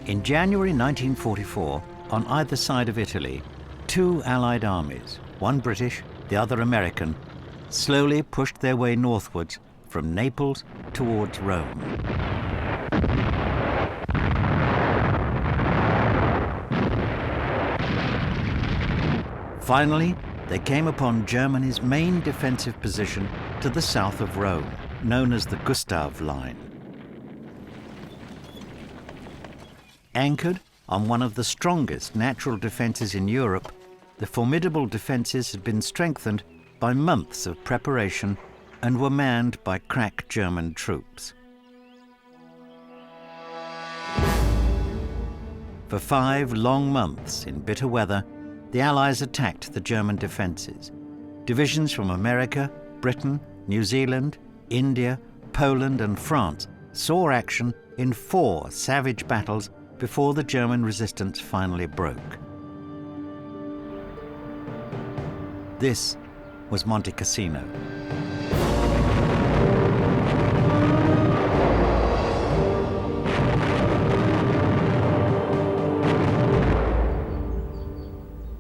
In January 1944, on either side of Italy, two Allied armies, one British, the other American, slowly pushed their way northwards from Naples towards Rome. Finally, they came upon Germany's main defensive position to the south of Rome, known as the Gustav Line. Anchored on one of the strongest natural defences in Europe, the formidable defences had been strengthened by months of preparation and were manned by crack German troops. For 5 long months in bitter weather, the Allies attacked the German defences. Divisions from America, Britain, New Zealand, India, Poland and France saw action in 4 savage battles before the German resistance finally broke. This was Monte Cassino.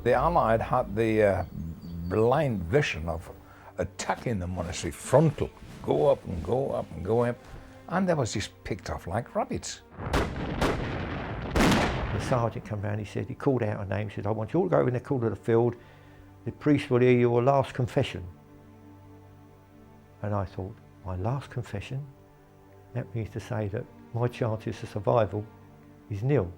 The Allied had the blind vision of attacking the monastery frontal, go up and go up and go up, and they was just picked off like rabbits. The sergeant came round, he called out a name, he said, I want you all to go in the corner of the field, the priest will hear your last confession. And I thought, my last confession? That means to say that my chances of survival is nil.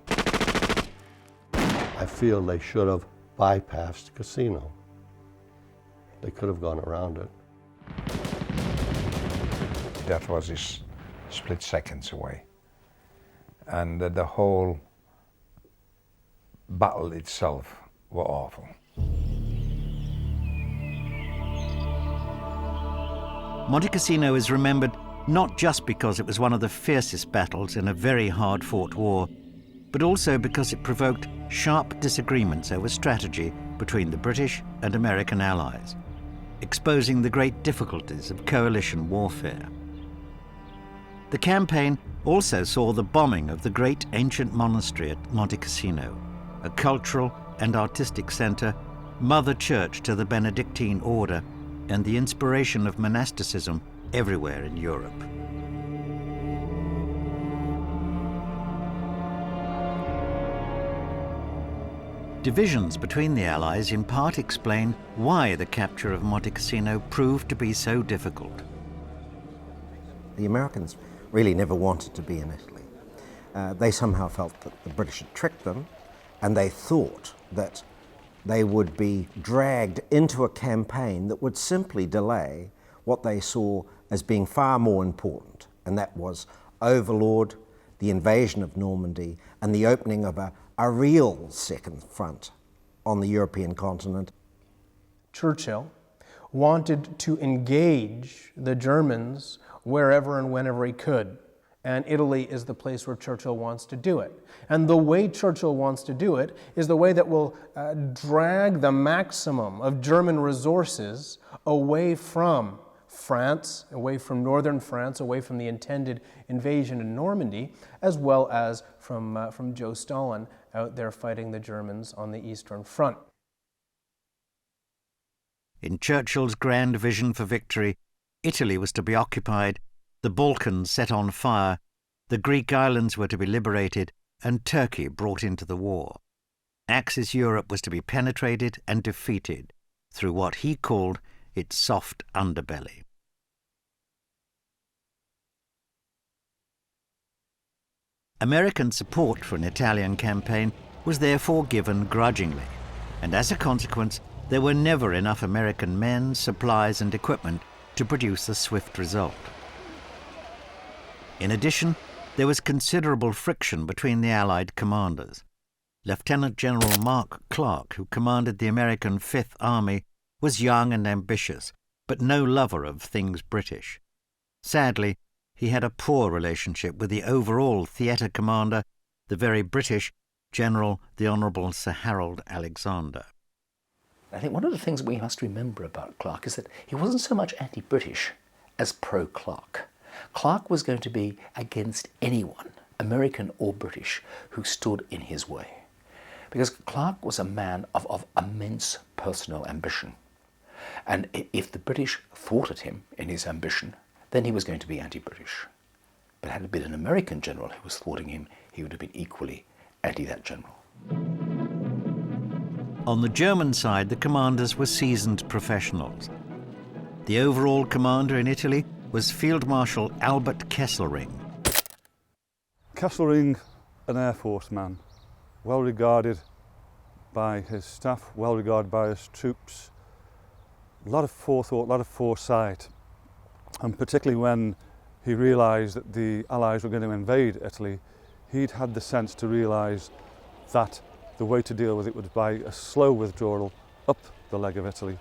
I feel they should have bypassed the casino. They could have gone around it. That was just split seconds away. And the whole battle itself was awful. Monte Cassino is remembered not just because it was one of the fiercest battles in a very hard-fought war, but also because it provoked sharp disagreements over strategy between the British and American allies, exposing the great difficulties of coalition warfare. The campaign also saw the bombing of the great ancient monastery at Monte Cassino, a cultural and artistic centre, mother church to the Benedictine order, and the inspiration of monasticism everywhere in Europe. Divisions between the Allies in part explain why the capture of Monte Cassino proved to be so difficult. The Americans really never wanted to be in Italy. They somehow felt that the British had tricked them, and they thought that they would be dragged into a campaign that would simply delay what they saw as being far more important, and that was Overlord, the invasion of Normandy, and the opening of a real second front on the European continent. Churchill wanted to engage the Germans wherever and whenever he could. And Italy is the place where Churchill wants to do it. And the way Churchill wants to do it is the way that will drag the maximum of German resources away from France, away from northern France, away from the intended invasion in Normandy, as well as from Joe Stalin out there fighting the Germans on the Eastern Front. In Churchill's grand vision for victory, Italy was to be occupied, the Balkans set on fire, the Greek islands were to be liberated, and Turkey brought into the war. Axis Europe was to be penetrated and defeated through what he called its soft underbelly. American support for an Italian campaign was therefore given grudgingly, and as a consequence, there were never enough American men, supplies and equipment to produce a swift result. In addition, there was considerable friction between the Allied commanders. Lieutenant General Mark Clark, who commanded the American Fifth Army, was young and ambitious, but no lover of things British. Sadly, he had a poor relationship with the overall theatre commander, the very British General the Honourable Sir Harold Alexander. I think one of the things we must remember about Clark is that he wasn't so much anti-British as pro-Clark. Clark was going to be against anyone American or British, who stood in his way. Because Clark was a man of immense personal ambition. And if the British thwarted him in his ambition, then he was going to be anti-British. But had it been an American general who was thwarting him, he would have been equally anti that general. On the German side, the commanders were seasoned professionals. The overall commander in Italy was Field Marshal Albert Kesselring. Kesselring, an Air Force man, well regarded by his staff, well regarded by his troops. A lot of forethought, a lot of foresight, and particularly when he realised that the Allies were going to invade Italy, he'd had the sense to realise that the way to deal with it was by a slow withdrawal up the leg of Italy.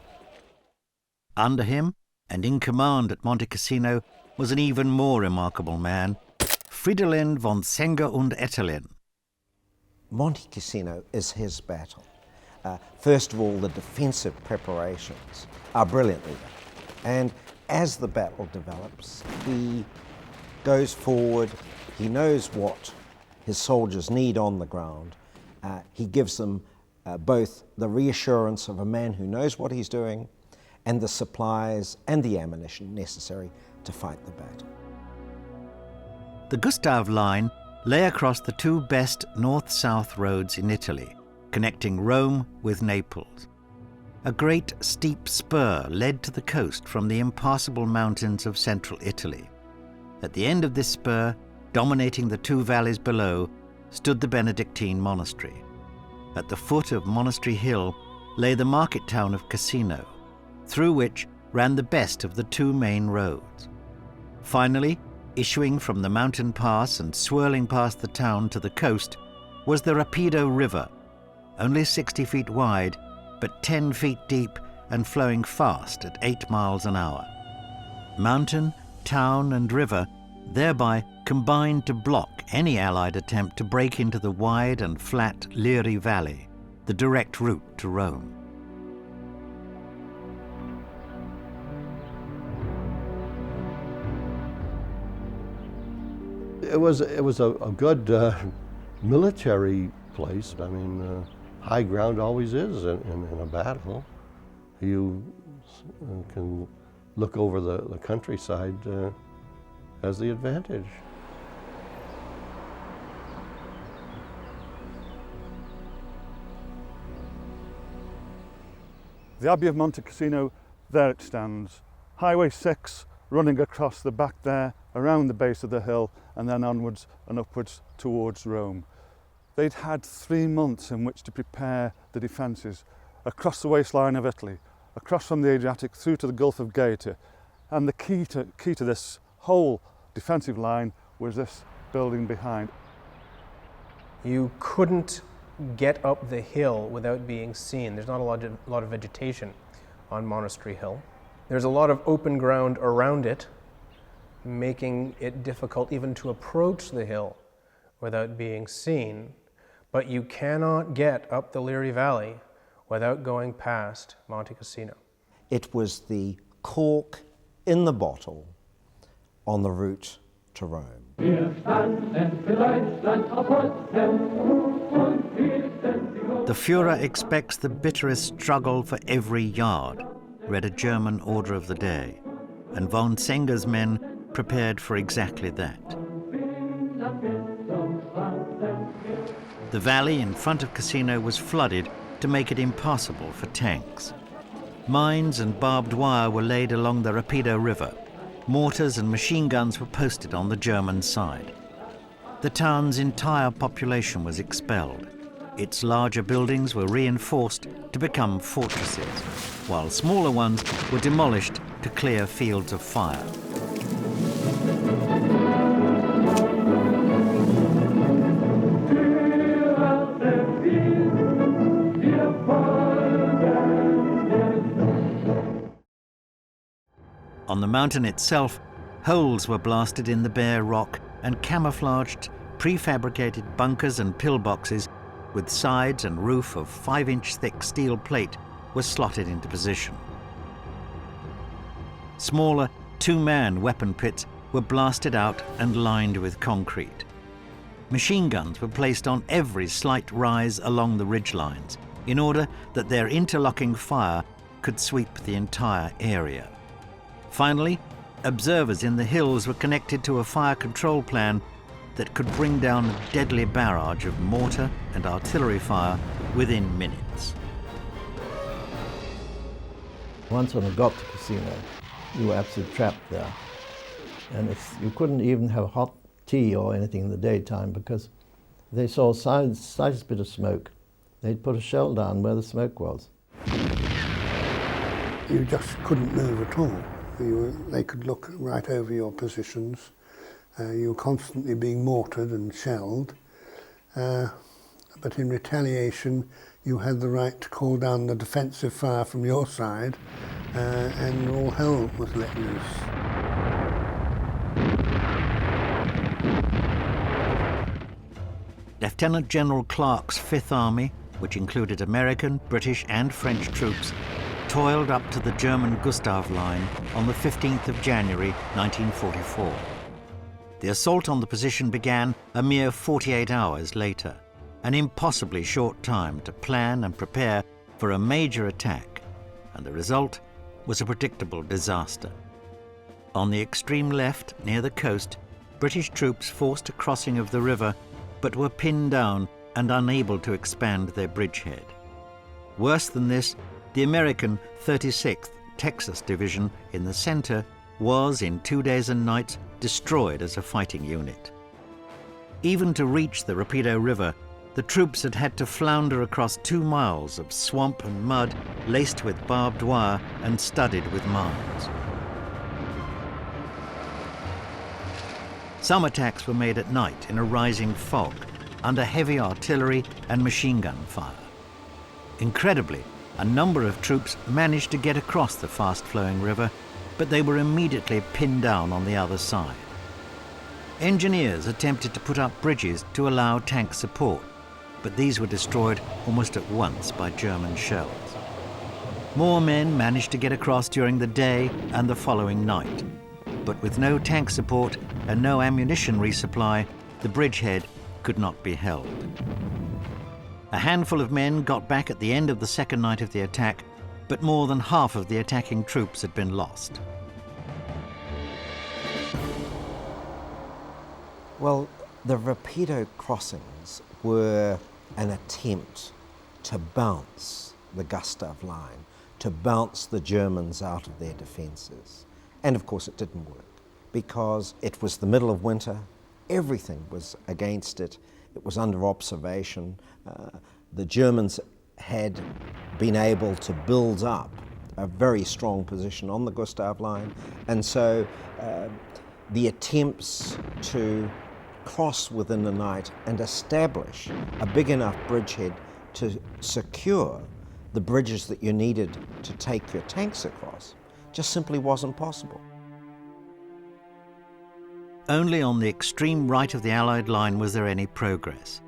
Under him, and in command at Monte Cassino, was an even more remarkable man, Fridolin von Senger und Ettelin. Monte Cassino is his battle. First of all, the defensive preparations are brilliantly done. And as the battle develops, he goes forward, he knows what his soldiers need on the ground. He gives them both the reassurance of a man who knows what he's doing and the supplies and the ammunition necessary to fight the battle. The Gustav line lay across the two best north-south roads in Italy, connecting Rome with Naples. A great steep spur led to the coast from the impassable mountains of central Italy. At the end of this spur, dominating the two valleys below, stood the Benedictine monastery. At the foot of Monastery Hill lay the market town of Cassino, through which ran the best of the two main roads. Finally, issuing from the mountain pass and swirling past the town to the coast, was the Rapido River, only 60 feet wide, but 10 feet deep and flowing fast at 8 miles an hour. Mountain, town and river thereby combined to block any Allied attempt to break into the wide and flat Liri Valley, the direct route to Rome. It was a good military place. I mean, high ground always is in a battle. You can look over the countryside as the advantage. The Abbey of Monte Cassino, there it stands. Highway 6 running across the back there, around the base of the hill, and then onwards and upwards towards Rome. They'd had 3 months in which to prepare the defences across the waistline of Italy, across from the Adriatic through to the Gulf of Gaeta. And the key to this whole defensive line was this building behind. You couldn't get up the hill without being seen. There's not a lot of vegetation on Monastery Hill. There's a lot of open ground around it, making it difficult even to approach the hill without being seen. But you cannot get up the Liri Valley without going past Monte Cassino. It was the cork in the bottle on the route to Rome. The Führer expects the bitterest struggle for every yard, read a German order of the day, and von Senger's men prepared for exactly that. The valley in front of Cassino was flooded to make it impassable for tanks. Mines and barbed wire were laid along the Rapido River. Mortars and machine guns were posted on the German side. The town's entire population was expelled. Its larger buildings were reinforced to become fortresses, while smaller ones were demolished to clear fields of fire. On the mountain itself, holes were blasted in the bare rock and camouflaged, prefabricated bunkers and pillboxes with sides and roof of 5-inch thick steel plate were slotted into position. Smaller 2-man weapon pits were blasted out and lined with concrete. Machine guns were placed on every slight rise along the ridge lines in order that their interlocking fire could sweep the entire area. Finally, observers in the hills were connected to a fire control plan that could bring down a deadly barrage of mortar and artillery fire within minutes. Once when I got to Cassino, you were absolutely trapped there. And you couldn't even have hot tea or anything in the daytime because they saw slightest bit of smoke. They'd put a shell down where the smoke was. You just couldn't move at all. They could look right over your positions. You were constantly being mortared and shelled. But in retaliation, you had the right to call down the defensive fire from your side, and all hell was let loose. Lieutenant General Clark's Fifth Army, which included American, British and French troops, toiled up to the German Gustav line on the 15th of January 1944. The assault on the position began a mere 48 hours later, an impossibly short time to plan and prepare for a major attack, and the result was a predictable disaster. On the extreme left, near the coast, British troops forced a crossing of the river, but were pinned down and unable to expand their bridgehead. Worse than this, the American 36th Texas Division in the center was, in 2 days and nights, destroyed as a fighting unit. Even to reach the Rapido River, the troops had had to flounder across 2 miles of swamp and mud laced with barbed wire and studded with mines. Some attacks were made at night in a rising fog, under heavy artillery and machine gun fire. Incredibly, a number of troops managed to get across the fast-flowing river, but they were immediately pinned down on the other side. Engineers attempted to put up bridges to allow tank support, but these were destroyed almost at once by German shells. More men managed to get across during the day and the following night, but with no tank support and no ammunition resupply, the bridgehead could not be held. A handful of men got back at the end of the second night of the attack, but more than half of the attacking troops had been lost. Well, the Rapido crossings were an attempt to bounce the Gustav line, to bounce the Germans out of their defences. And of course it didn't work, because it was the middle of winter, everything was against it, it was under observation. The Germans had been able to build up a very strong position on the Gustav line, and so the attempts to cross within the night and establish a big enough bridgehead to secure the bridges that you needed to take your tanks across just simply wasn't possible. Only on the extreme right of the Allied line was there any progress.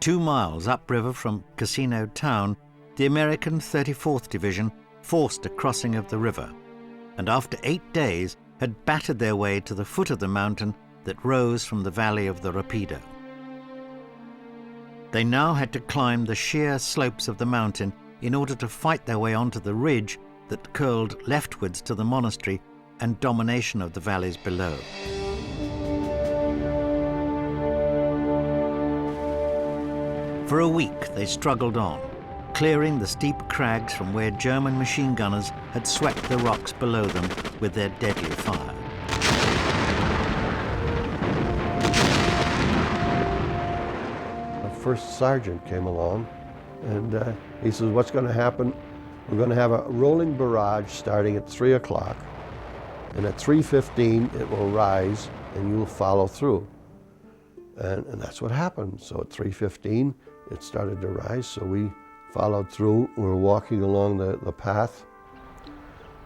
2 miles upriver from Cassino town, the American 34th Division forced a crossing of the river, and after 8 days had battered their way to the foot of the mountain that rose from the valley of the Rapido. They now had to climb the sheer slopes of the mountain in order to fight their way onto the ridge that curled leftwards to the monastery and domination of the valleys below. For a week they struggled on, clearing the steep crags from where German machine gunners had swept the rocks below them with their deadly fire. The first sergeant came along and he says, what's going to happen? We're going to have a rolling barrage starting at 3 o'clock, and at 3:15 it will rise and you'll follow through. And that's what happened. So at 3:15 it started to rise, so we followed through. We were walking along the path,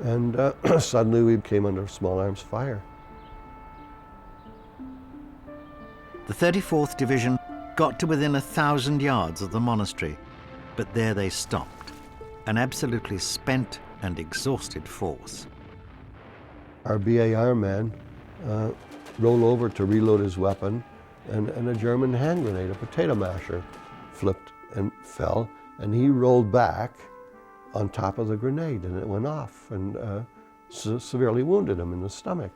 and suddenly we came under small arms fire. The 34th Division got to within 1,000 yards of the monastery, but there they stopped, an absolutely spent and exhausted force. Our BAR man rolled over to reload his weapon, and a German hand grenade, a potato masher, flipped and fell, and he rolled back on top of the grenade, and it went off and severely wounded him in the stomach.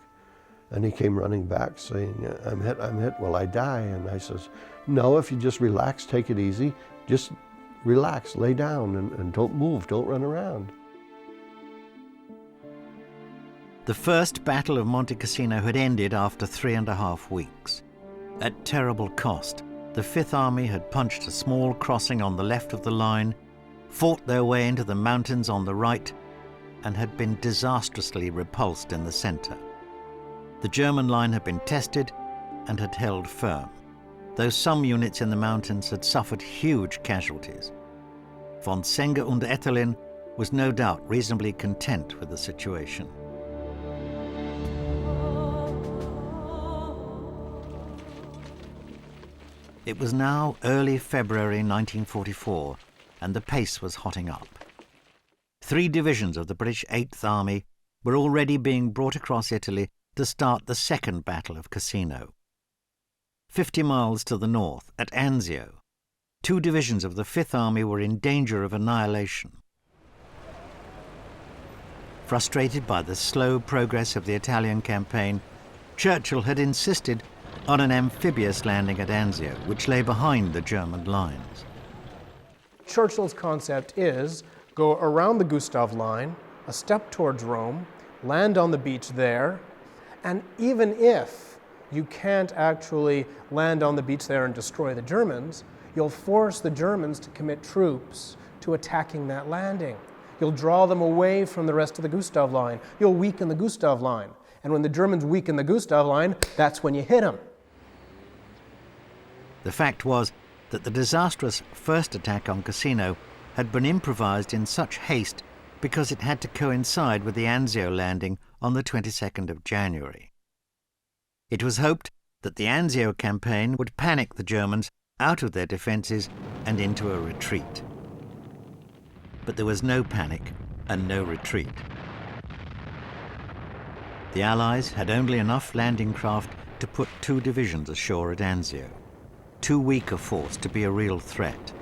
And he came running back saying, I'm hit, will I die? And I says, no, if you just relax, take it easy, just relax, lay down, and don't move, don't run around. The First Battle of Monte Cassino had ended after 3.5 weeks. At terrible cost, the Fifth Army had punched a small crossing on the left of the line, fought their way into the mountains on the right, and had been disastrously repulsed in the center. The German line had been tested and had held firm, though some units in the mountains had suffered huge casualties. Von Senger und Etterlin was no doubt reasonably content with the situation. It was now early February 1944, and the pace was hotting up. 3 divisions of the British 8th Army were already being brought across Italy to start the Second Battle of Cassino. 50 miles to the north, at Anzio, 2 divisions of the Fifth Army were in danger of annihilation. Frustrated by the slow progress of the Italian campaign, Churchill had insisted on an amphibious landing at Anzio, which lay behind the German lines. Churchill's concept is go around the Gustav line, a step towards Rome, land on the beach there, and even if you can't actually land on the beach there and destroy the Germans, you'll force the Germans to commit troops to attacking that landing. You'll draw them away from the rest of the Gustav line. You'll weaken the Gustav line. And when the Germans weaken the Gustav line, that's when you hit them. The fact was that the disastrous first attack on Cassino had been improvised in such haste because it had to coincide with the Anzio landing on the 22nd of January. It was hoped that the Anzio campaign would panic the Germans out of their defences and into a retreat. But there was no panic and no retreat. The Allies had only enough landing craft to put 2 divisions ashore at Anzio, too weak a force to be a real threat.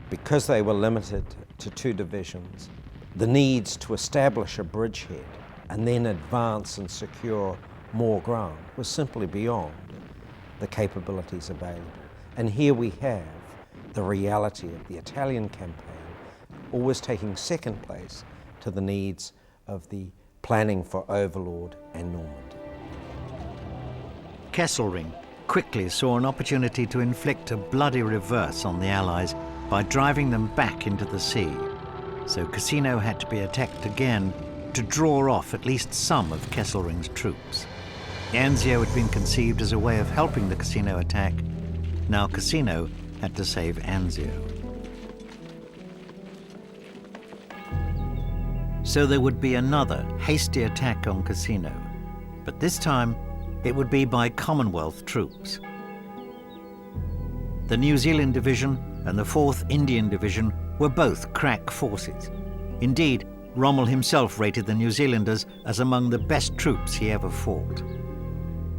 Because they were limited to 2 divisions, the needs to establish a bridgehead and then advance and secure more ground was simply beyond the capabilities available. And here we have the reality of the Italian campaign always taking second place to the needs of the planning for Overlord and Normandy. Kesselring quickly saw an opportunity to inflict a bloody reverse on the Allies by driving them back into the sea. So Cassino had to be attacked again to draw off at least some of Kesselring's troops. Anzio had been conceived as a way of helping the Cassino attack. Now Cassino had to save Anzio. So there would be another hasty attack on Cassino, but this time it would be by Commonwealth troops. The New Zealand Division and the 4th Indian Division were both crack forces. Indeed, Rommel himself rated the New Zealanders as among the best troops he ever fought.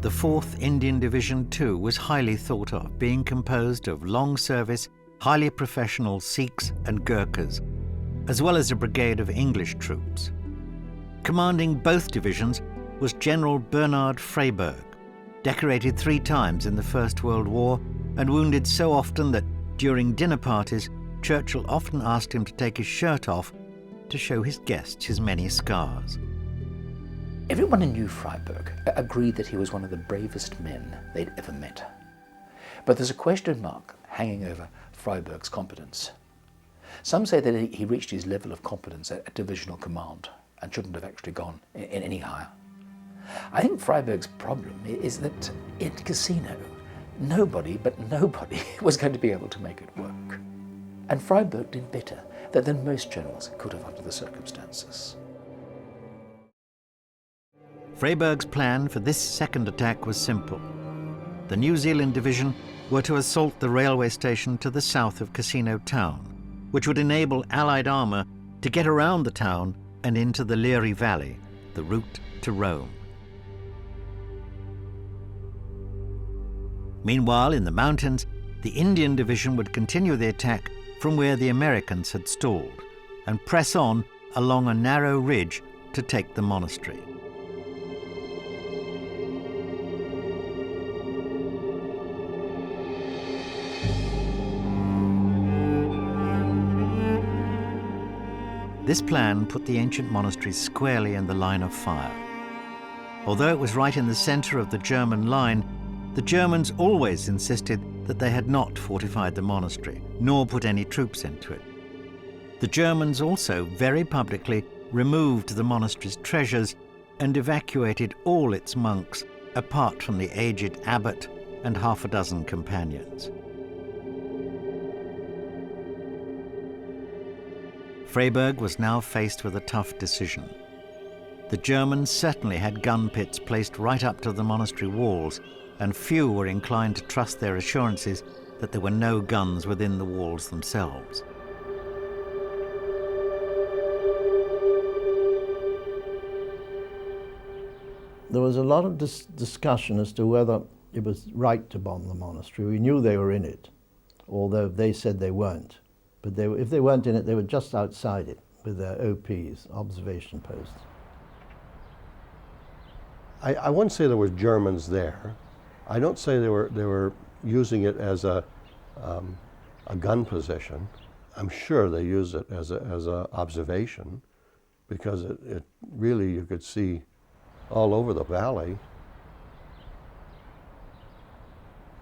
The 4th Indian Division too was highly thought of, being composed of long-service, highly professional Sikhs and Gurkhas, as well as a brigade of English troops. Commanding both divisions was General Bernard Freyberg, decorated 3 times in the First World War and wounded so often that during dinner parties, Churchill often asked him to take his shirt off to show his guests his many scars. Everyone who knew Freyberg agreed that he was one of the bravest men they'd ever met. But there's a question mark hanging over Freyberg's competence. Some say that he reached his level of competence at divisional command and shouldn't have actually gone in any higher. I think Freyberg's problem is that in Cassino, nobody was going to be able to make it work. And Freyberg did better than most generals could have under the circumstances. Freyberg's plan for this second attack was simple. The New Zealand Division were to assault the railway station to the south of Cassino town, which would enable Allied armour to get around the town and into the Liri Valley, the route to Rome. Meanwhile, in the mountains, the Indian division would continue the attack from where the Americans had stalled and press on along a narrow ridge to take the monastery. This plan put the ancient monastery squarely in the line of fire. Although it was right in the center of the German line, the Germans always insisted that they had not fortified the monastery, nor put any troops into it. The Germans also very publicly removed the monastery's treasures and evacuated all its monks, apart from the aged abbot and half a dozen companions. Freiburg was now faced with a tough decision. The Germans certainly had gun pits placed right up to the monastery walls, and few were inclined to trust their assurances that there were no guns within the walls themselves. There was a lot of discussion as to whether it was right to bomb the monastery. We knew they were in it, although they said they weren't. But if they weren't in it, they were just outside it with their OPs, observation posts. I wouldn't say there were Germans there. I don't say they were using it as a gun position. I'm sure they used it as a observation, because it really, you could see all over the valley.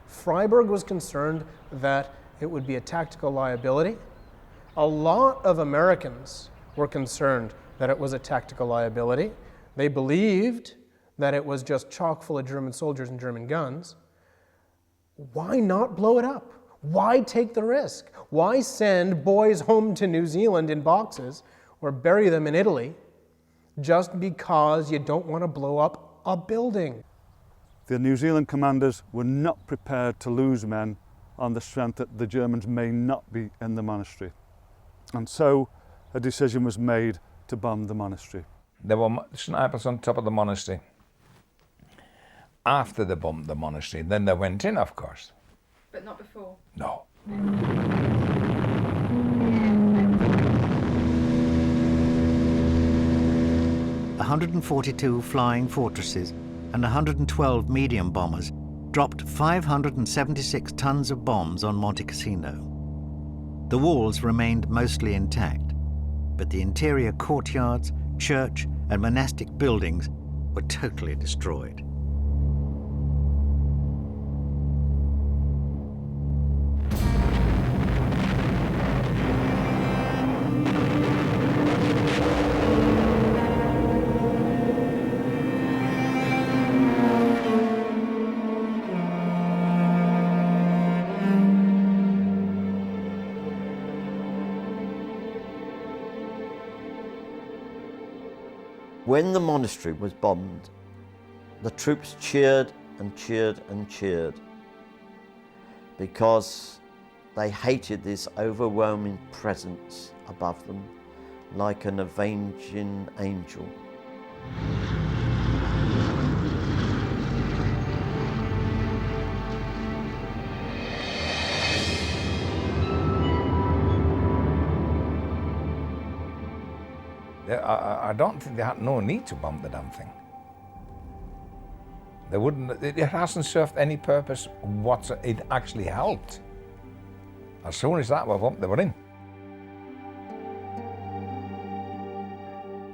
Freiburg was concerned that it would be a tactical liability. A lot of Americans were concerned that it was a tactical liability. They believed that it was just chock full of German soldiers and German guns. Why not blow it up? Why take the risk? Why send boys home to New Zealand in boxes or bury them in Italy just because you don't want to blow up a building? The New Zealand commanders were not prepared to lose men on the strength that the Germans may not be in the monastery. And so a decision was made to bomb the monastery. There were snipers on top of the monastery. After they bombed the monastery, then they went in, of course. But not before? No. 142 flying fortresses and 112 medium bombers dropped 576 tons of bombs on Monte Cassino. The walls remained mostly intact, but the interior courtyards, church, and monastic buildings were totally destroyed. When the monastery was bombed, the troops cheered and cheered and cheered because they hated this overwhelming presence above them, like an avenging angel. I don't think they had no need to bomb the damn thing. They wouldn't. It hasn't served any purpose whatsoever. It actually helped. As soon as that was up, they were in.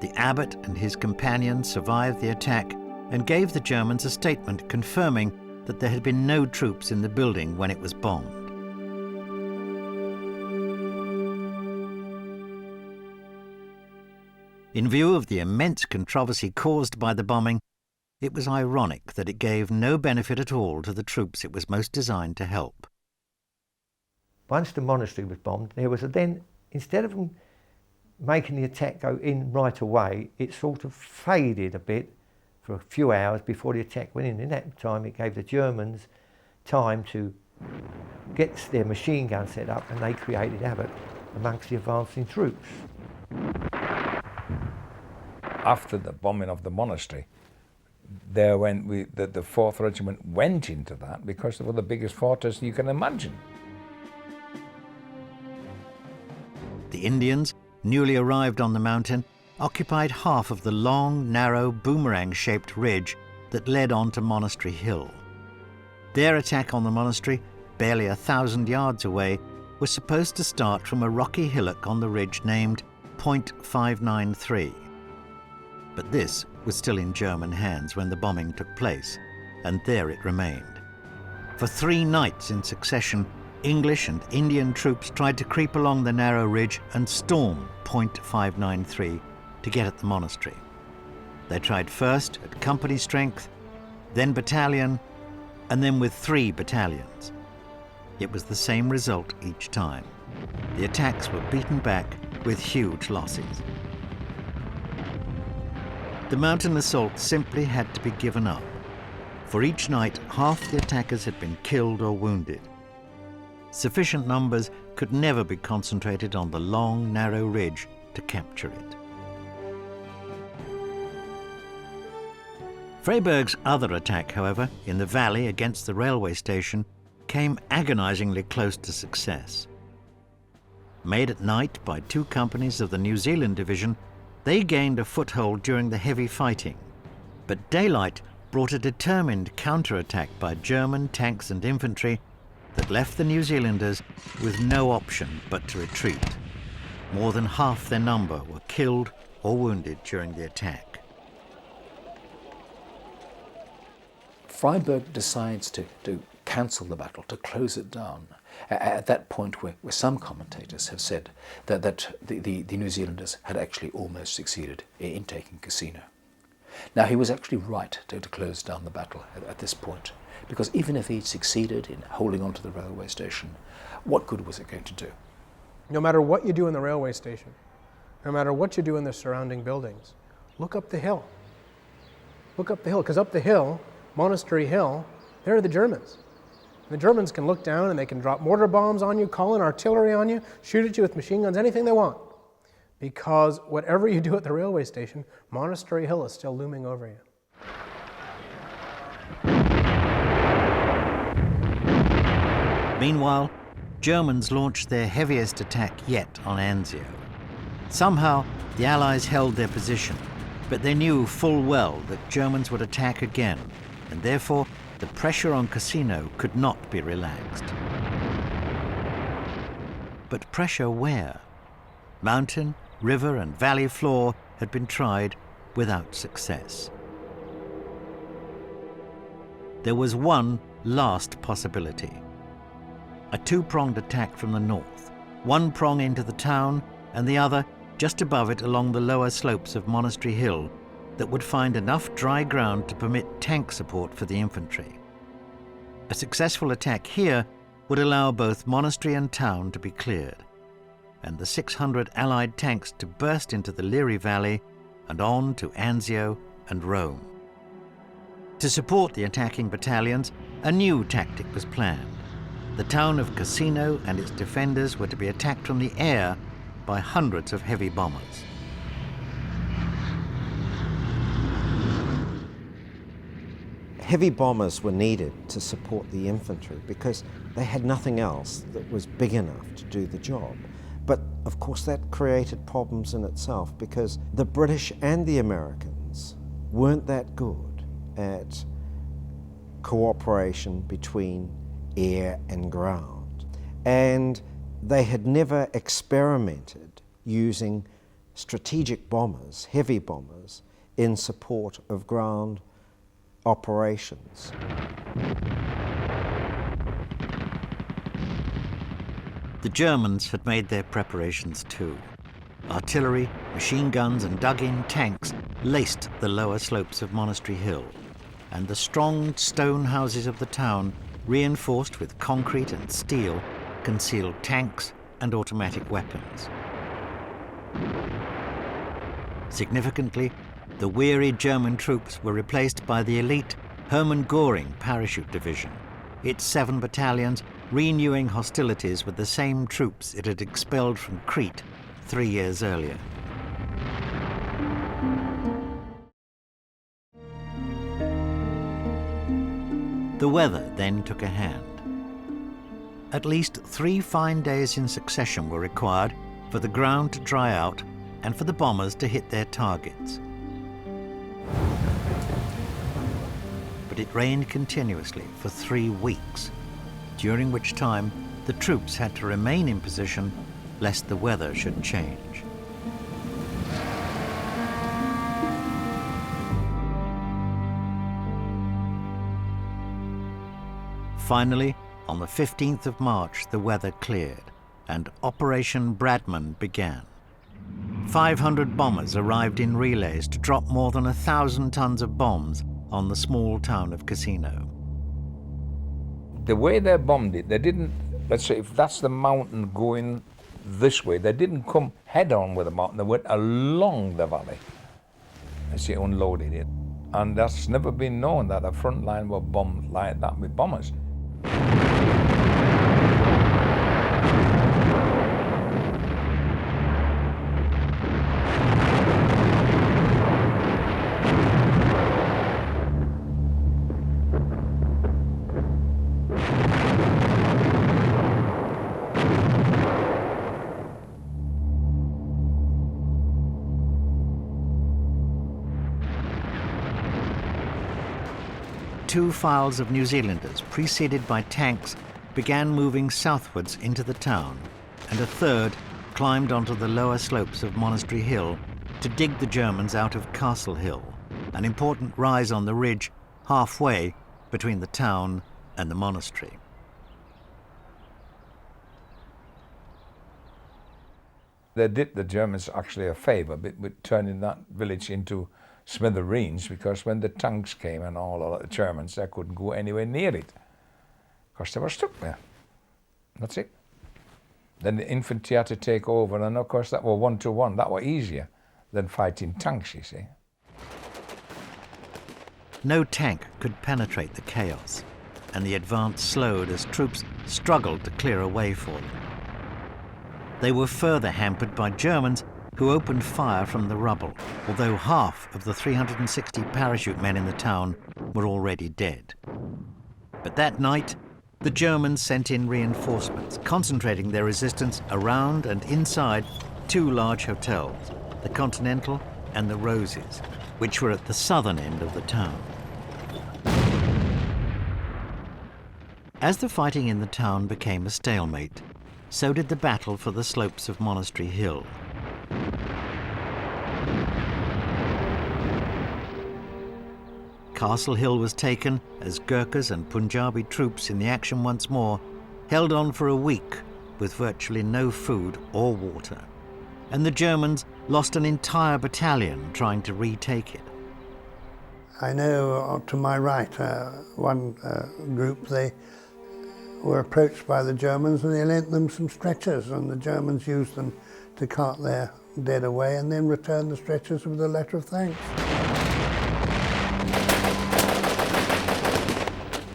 The abbot and his companions survived the attack and gave the Germans a statement confirming that there had been no troops in the building when it was bombed. In view of the immense controversy caused by the bombing, it was ironic that it gave no benefit at all to the troops it was most designed to help. Once the monastery was bombed, there was then, instead of them making the attack go in right away, it sort of faded a bit for a few hours before the attack went in. In that time, it gave the Germans time to get their machine gun set up, and they created havoc amongst the advancing troops. After the bombing of the monastery, there when the 4th Regiment went into that because they were the biggest fortress you can imagine. The Indians, newly arrived on the mountain, occupied half of the long, narrow, boomerang-shaped ridge that led on to Monastery Hill. Their attack on the monastery, barely 1,000 yards away, was supposed to start from a rocky hillock on the ridge named Point 593. But this was still in German hands when the bombing took place, and there it remained. For 3 nights in succession, English and Indian troops tried to creep along the narrow ridge and storm Point 593 to get at the monastery. They tried first at company strength, then battalion, and then with 3 battalions. It was the same result each time. The attacks were beaten back with huge losses. The mountain assault simply had to be given up. For each night, half the attackers had been killed or wounded. Sufficient numbers could never be concentrated on the long, narrow ridge to capture it. Freyberg's other attack, however, in the valley against the railway station, came agonizingly close to success. Made at night by 2 companies of the New Zealand Division, they gained a foothold during the heavy fighting. But daylight brought a determined counterattack by German tanks and infantry that left the New Zealanders with no option but to retreat. More than half their number were killed or wounded during the attack. Freyberg decides to cancel the battle, to close it down, at that point where some commentators have said that the New Zealanders had actually almost succeeded in taking Cassino. Now, he was actually right to close down the battle at this point, because even if he'd succeeded in holding on to the railway station, what good was it going to do? No matter what you do in the railway station, no matter what you do in the surrounding buildings, look up the hill. Look up the hill, because up the hill, Monastery Hill, there are the Germans. The Germans can look down and they can drop mortar bombs on you, call in artillery on you, shoot at you with machine guns, anything they want. Because whatever you do at the railway station, Monastery Hill is still looming over you. Meanwhile, Germans launched their heaviest attack yet on Anzio. Somehow, the Allies held their position, but they knew full well that Germans would attack again, and therefore the pressure on Cassino could not be relaxed. But pressure where? Mountain, river, and valley floor had been tried without success. There was one last possibility. A 2-pronged attack from the north, one prong into the town and the other just above it along the lower slopes of Monastery Hill that would find enough dry ground to permit tank support for the infantry. A successful attack here would allow both monastery and town to be cleared, and the 600 Allied tanks to burst into the Liri Valley and on to Anzio and Rome. To support the attacking battalions, a new tactic was planned. The town of Cassino and its defenders were to be attacked from the air by hundreds of heavy bombers. Heavy bombers were needed to support the infantry because they had nothing else that was big enough to do the job. But of course that created problems in itself because the British and the Americans weren't that good at cooperation between air and ground. And they had never experimented using strategic bombers, heavy bombers, in support of ground operations. The Germans had made their preparations too. Artillery, machine guns and dug-in tanks laced the lower slopes of Monastery Hill, and the strong stone houses of the town, reinforced with concrete and steel, concealed tanks and automatic weapons. Significantly, the weary German troops were replaced by the elite Hermann Göring Parachute Division, its 7 battalions renewing hostilities with the same troops it had expelled from Crete 3 years earlier. The weather then took a hand. At least 3 fine days in succession were required for the ground to dry out and for the bombers to hit their targets. But it rained continuously for 3 weeks, during which time the troops had to remain in position lest the weather should change. Finally, on the 15th of March, the weather cleared and Operation Bradman began. 500 bombers arrived in relays to drop more than 1,000 tons of bombs on the small town of Cassino. The way they bombed it, they didn't, let's say if that's the mountain going this way, they didn't come head on with the mountain, they went along the valley as they unloaded it. And that's never been known that a front line were bombed like that with bombers. Two files of New Zealanders, preceded by tanks, began moving southwards into the town, and a third climbed onto the lower slopes of Monastery Hill to dig the Germans out of Castle Hill, an important rise on the ridge halfway between the town and the monastery. They did the Germans actually a favour with turning that village into smithereens, because when the tanks came and all of the Germans, they couldn't go anywhere near it because they were stuck there. That's it. Then the infantry had to take over, and of course that were 1-to-1. That were easier than fighting tanks, you see. No tank could penetrate the chaos, and the advance slowed as troops struggled to clear a way for them. They were further hampered by Germans who opened fire from the rubble, although half of the 360 parachute men in the town were already dead. But that night, the Germans sent in reinforcements, concentrating their resistance around and inside 2 large hotels, the Continental and the Roses, which were at the southern end of the town. As the fighting in the town became a stalemate, so did the battle for the slopes of Monastery Hill. Castle Hill was taken as Gurkhas and Punjabi troops in the action once more held on for a week with virtually no food or water, and the Germans lost an entire battalion trying to retake it. I know to my right, one group, they were approached by the Germans and they lent them some stretchers, and the Germans used them to cart their dead away and then returned the stretchers with a letter of thanks.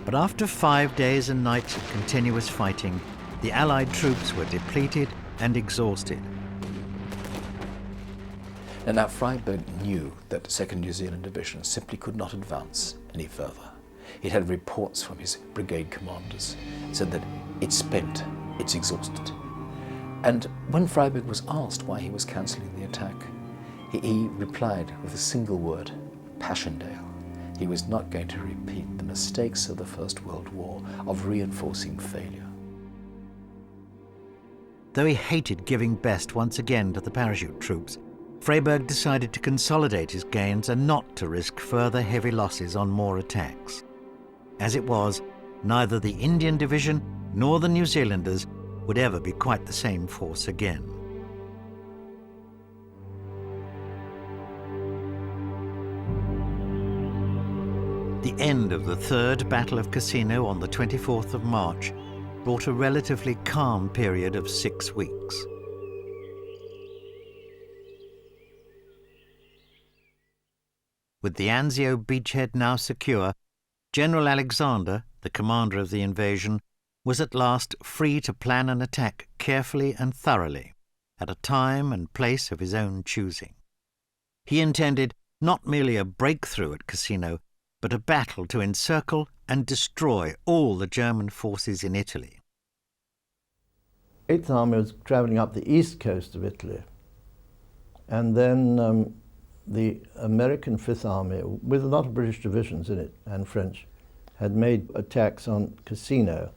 But after 5 days and nights of continuous fighting, the Allied troops were depleted and exhausted. And now Freyberg knew that the 2nd New Zealand Division simply could not advance any further. It had reports from his brigade commanders said that it's spent, it's exhausted. And when Freyberg was asked why he was cancelling the attack, he replied with a single word: Passchendaele. He was not going to repeat the mistakes of the First World War of reinforcing failure. Though he hated giving best once again to the parachute troops, Freyberg decided to consolidate his gains and not to risk further heavy losses on more attacks. As it was, neither the Indian Division nor the New Zealanders would ever be quite the same force again. The end of the Third Battle of Cassino on the 24th of March brought a relatively calm period of 6 weeks. With the Anzio beachhead now secure, General Alexander, the commander of the invasion, was at last free to plan an attack carefully and thoroughly, at a time and place of his own choosing. He intended not merely a breakthrough at Cassino, but a battle to encircle and destroy all the German forces in Italy. 8th Army was travelling up the east coast of Italy. And then the American 5th Army, with a lot of British divisions in it and French, had made attacks on Cassino,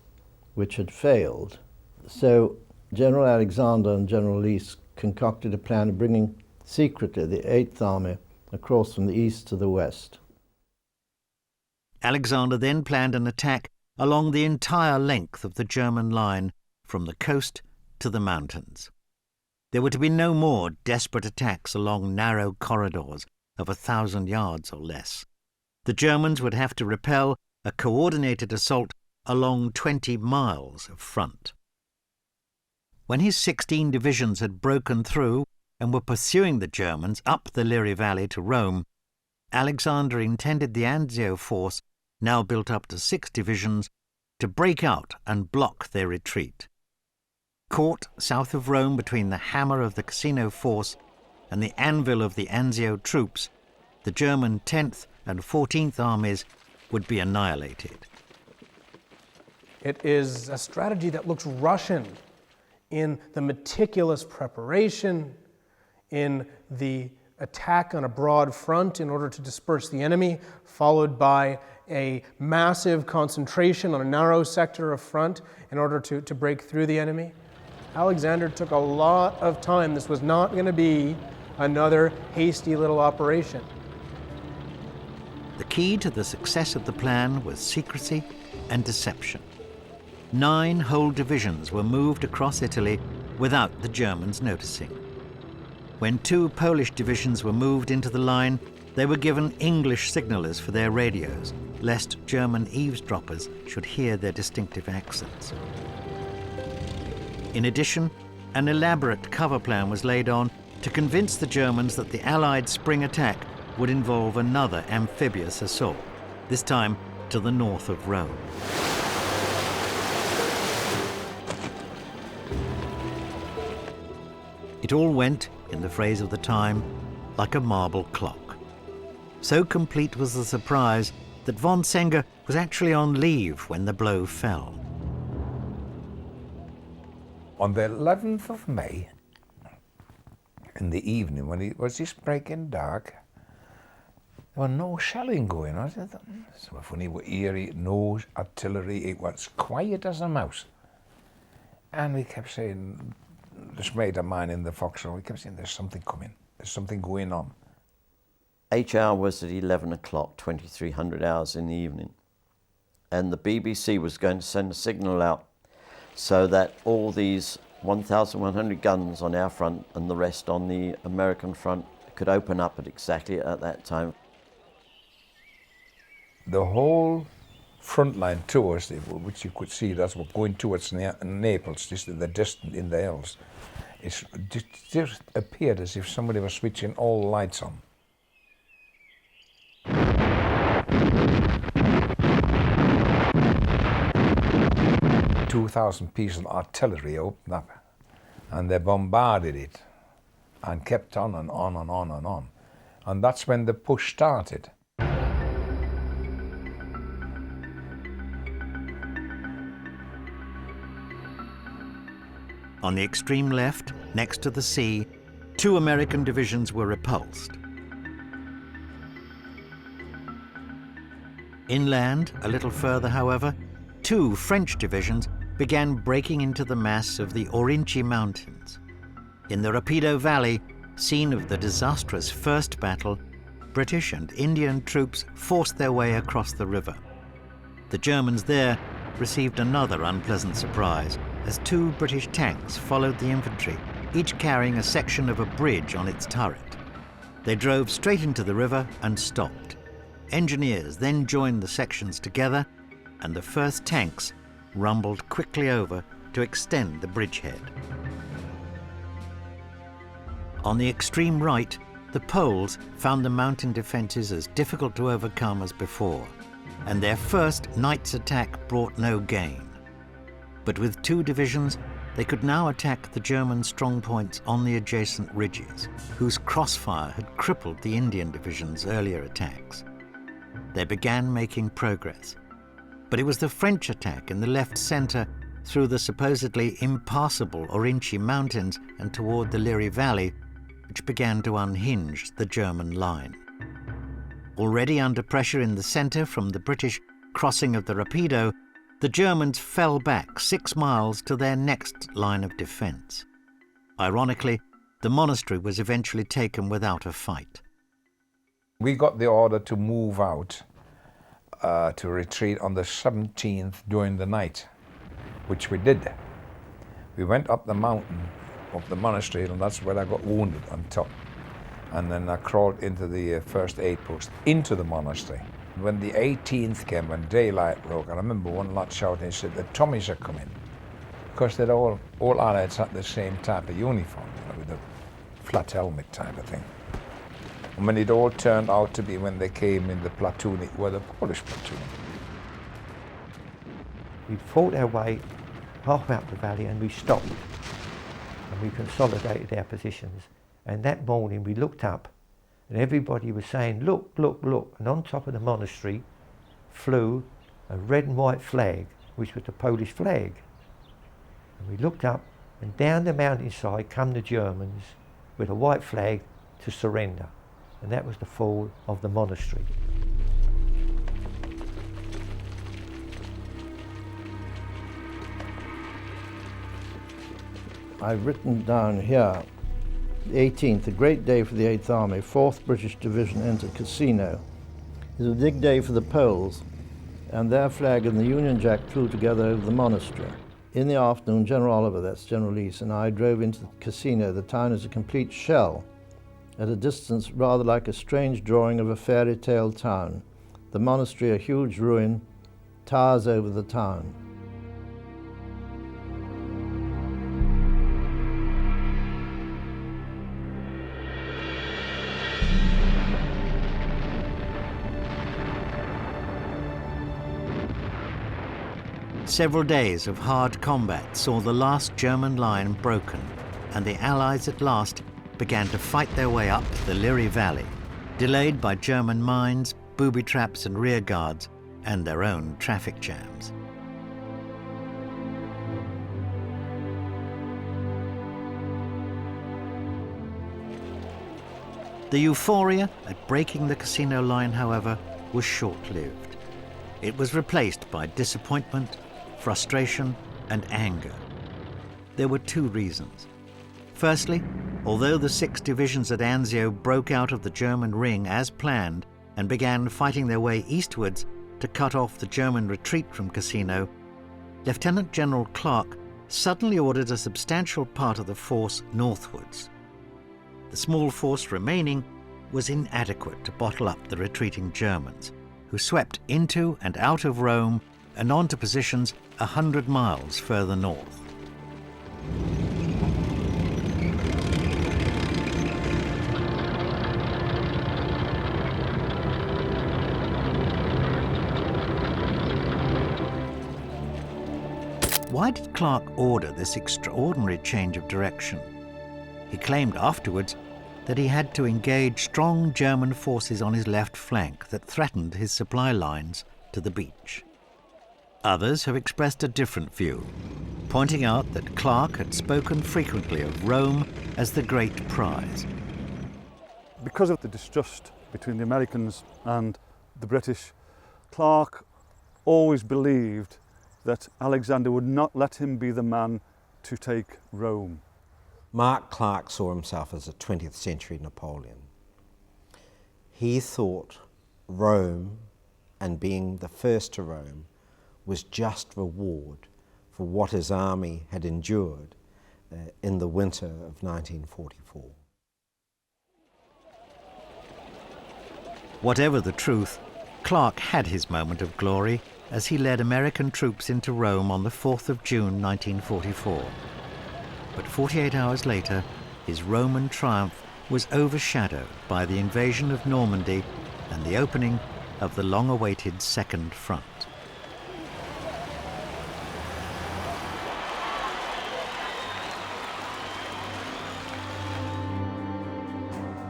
which had failed. So General Alexander and General Lees concocted a plan of bringing secretly the 8th Army across from the east to the west. Alexander then planned an attack along the entire length of the German line from the coast to the mountains. There were to be no more desperate attacks along narrow corridors of 1,000 yards or less. The Germans would have to repel a coordinated assault along 20 miles of front. When his 16 divisions had broken through and were pursuing the Germans up the Liri Valley to Rome, Alexander intended the Anzio force, now built up to 6 divisions, to break out and block their retreat. Caught south of Rome between the hammer of the Cassino force and the anvil of the Anzio troops, the German 10th and 14th armies would be annihilated. It is a strategy that looks Russian in the meticulous preparation, in the attack on a broad front in order to disperse the enemy, followed by a massive concentration on a narrow sector of front in order to break through the enemy. Alexander took a lot of time. This was not going to be another hasty little operation. The key to the success of the plan was secrecy and deception. 9 whole divisions were moved across Italy without the Germans noticing. When 2 Polish divisions were moved into the line, they were given English signalers for their radios, lest German eavesdroppers should hear their distinctive accents. In addition, an elaborate cover plan was laid on to convince the Germans that the Allied spring attack would involve another amphibious assault, this time to the north of Rome. It all went, in the phrase of the time, like a marble clock. So complete was the surprise that von Senger was actually on leave when the blow fell. On the 11th of May, in the evening, when it was just breaking dark, there was no shelling going on. So funny, eerie, no artillery, it was quiet as a mouse. And we kept saying, this mate of mine in the foxhole, we kept saying, there's something coming, there's something going on. HR was at 11 o'clock, 2300 hours in the evening. And the BBC was going to send a signal out so that all these 1,100 guns on our front and the rest on the American front could open up at exactly at that time. The whole front line to us, which you could see, that's what going towards Naples, just in the distance in the hills, it just appeared as if somebody was switching all lights on. "2,000 pieces of artillery opened up and they bombarded it and kept on and on and on and on. And that's when the push started. On the extreme left, next to the sea, 2 American divisions were repulsed. Inland, a little further, however, 2 French divisions began breaking into the mass of the Aurigny Mountains. In the Rapido Valley, scene of the disastrous first battle, British and Indian troops forced their way across the river. The Germans there received another unpleasant surprise as 2 British tanks followed the infantry, each carrying a section of a bridge on its turret. They drove straight into the river and stopped. Engineers then joined the sections together, and the first tanks rumbled quickly over to extend the bridgehead. On the extreme right, the Poles found the mountain defences as difficult to overcome as before, and their first night's attack brought no gain. But with 2 divisions, they could now attack the German strongpoints on the adjacent ridges, whose crossfire had crippled the Indian division's earlier attacks. They began making progress. But it was the French attack in the left centre through the supposedly impassable Orinchi Mountains and toward the Liri Valley which began to unhinge the German line. Already under pressure in the centre from the British crossing of the Rapido, the Germans fell back 6 miles to their next line of defence. Ironically, the monastery was eventually taken without a fight. We got the order to move out, to retreat on the 17th during the night, which we did. We went up the mountain of the monastery, and that's where I got wounded on top. And then I crawled into the first aid post, into the monastery. When the 18th came, when daylight broke, I remember one lot shouting, he said, the Tommies are coming. Because they'd all Allies had the same type of uniform, you know, with a flat helmet type of thing. And when it all turned out to be, when they came in the platoon, it was the Polish platoon. We fought our way half out the valley and we stopped. And we consolidated our positions. And that morning we looked up and everybody was saying, look, look, look. And on top of the monastery flew a red and white flag, which was the Polish flag. And we looked up and down the mountainside come the Germans with a white flag to surrender. And that was the fall of the monastery. I've written down here, the 18th, a great day for the 8th Army, 4th British Division entered Cassino. It was a big day for the Poles, and their flag and the Union Jack flew together over the monastery. In the afternoon, General Oliver, that's General East, and I drove into Cassino. The town is a complete shell, at a distance rather like a strange drawing of a fairy tale town. The monastery, a huge ruin, towers over the town. Several days of hard combat saw the last German line broken, and the Allies at last began to fight their way up the Liri Valley, delayed by German mines, booby traps and rear guards, and their own traffic jams. The euphoria at breaking the Cassino line, however, was short-lived. It was replaced by disappointment, frustration, and anger. There were 2 reasons. Firstly, although the 6 divisions at Anzio broke out of the German ring as planned and began fighting their way eastwards to cut off the German retreat from Cassino, Lieutenant General Clark suddenly ordered a substantial part of the force northwards. The small force remaining was inadequate to bottle up the retreating Germans, who swept into and out of Rome and onto positions 100 miles further north. Why did Clark order this extraordinary change of direction? He claimed afterwards that he had to engage strong German forces on his left flank that threatened his supply lines to the beach. Others have expressed a different view, pointing out that Clark had spoken frequently of Rome as the great prize. Because of the distrust between the Americans and the British, Clark always believed that Alexander would not let him be the man to take Rome. Mark Clark saw himself as a 20th century Napoleon. He thought Rome, and being the first to Rome, was just reward for what his army had endured in the winter of 1944. Whatever the truth, Clark had his moment of glory as he led American troops into Rome on the 4th of June 1944. But 48 hours later, his Roman triumph was overshadowed by the invasion of Normandy and the opening of the long-awaited Second Front.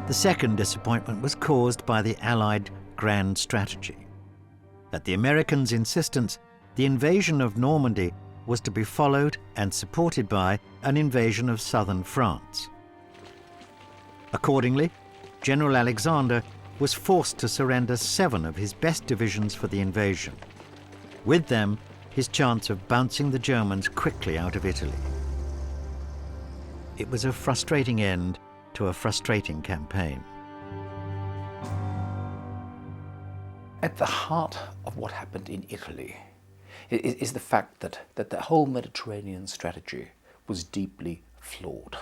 The second disappointment was caused by the Allied grand strategy. At the Americans' insistence, the invasion of Normandy was to be followed and supported by an invasion of southern France. Accordingly, General Alexander was forced to surrender 7 of his best divisions for the invasion. With them, his chance of bouncing the Germans quickly out of Italy. It was a frustrating end to a frustrating campaign. At the heart of what happened in Italy is the fact that the whole Mediterranean strategy was deeply flawed.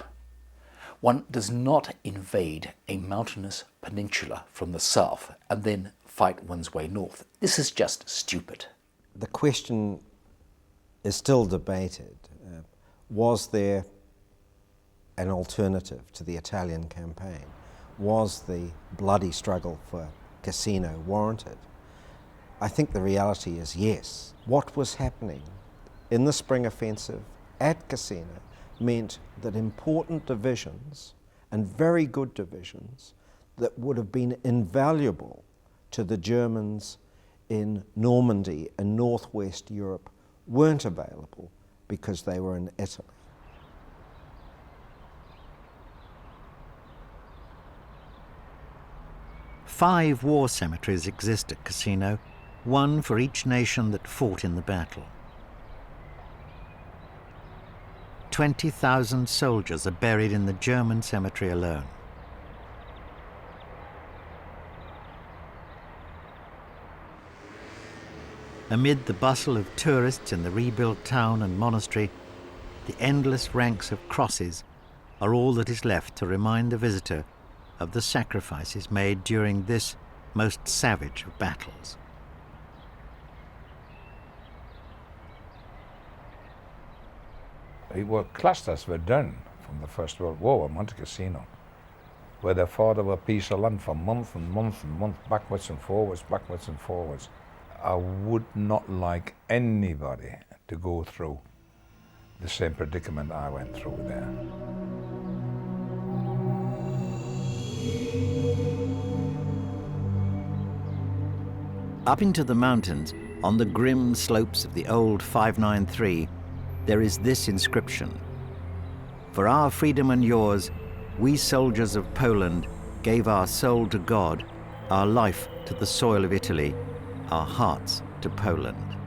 One does not invade a mountainous peninsula from the south and then fight one's way north. This is just stupid. The question is still debated. Was there an alternative to the Italian campaign? Was the bloody struggle for Cassino warranted? I think the reality is yes. What was happening in the spring offensive at Cassino meant that important divisions, and very good divisions, that would have been invaluable to the Germans in Normandy and northwest Europe weren't available because they were in Italy. Five war cemeteries exist at Cassino, one for each nation that fought in the battle. 20,000 soldiers are buried in the German cemetery alone. Amid the bustle of tourists in the rebuilt town and monastery, the endless ranks of crosses are all that is left to remind the visitor of the sacrifices made during this most savage of battles. It was classed as Verdun from the First World War, Monte Cassino, where they fought over a piece of land for months and months and months, backwards and forwards, backwards and forwards. I would not like anybody to go through the same predicament I went through there. Up into the mountains, on the grim slopes of the old 593, there is this inscription: "For our freedom and yours, we soldiers of Poland gave our soul to God, our life to the soil of Italy, our hearts to Poland."